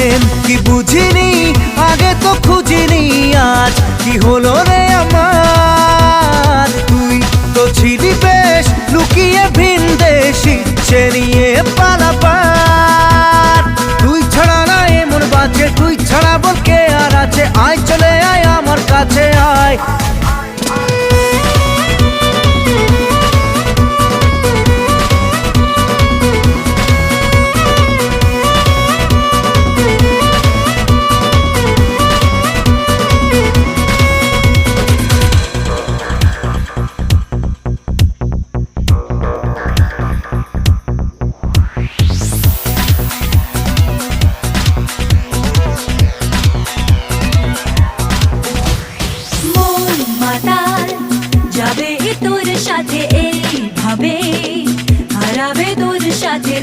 প্রেম কি বুঝিনি, আগে তো খুঁজিনি, আজ কি হলো রে আমার। তুই তো ছিলি বেশ লুকিয়ে ভিনদেশি, সে নিয়ে পালাপার। তুই ছাড়া না এমন বাঁচে, তুই ছাড়া বল কে আর আছে। আয় চলে আয় আমার কাছে আয়। যাবে তোর সাথে এইভাবে, হারাবে তোর সাথে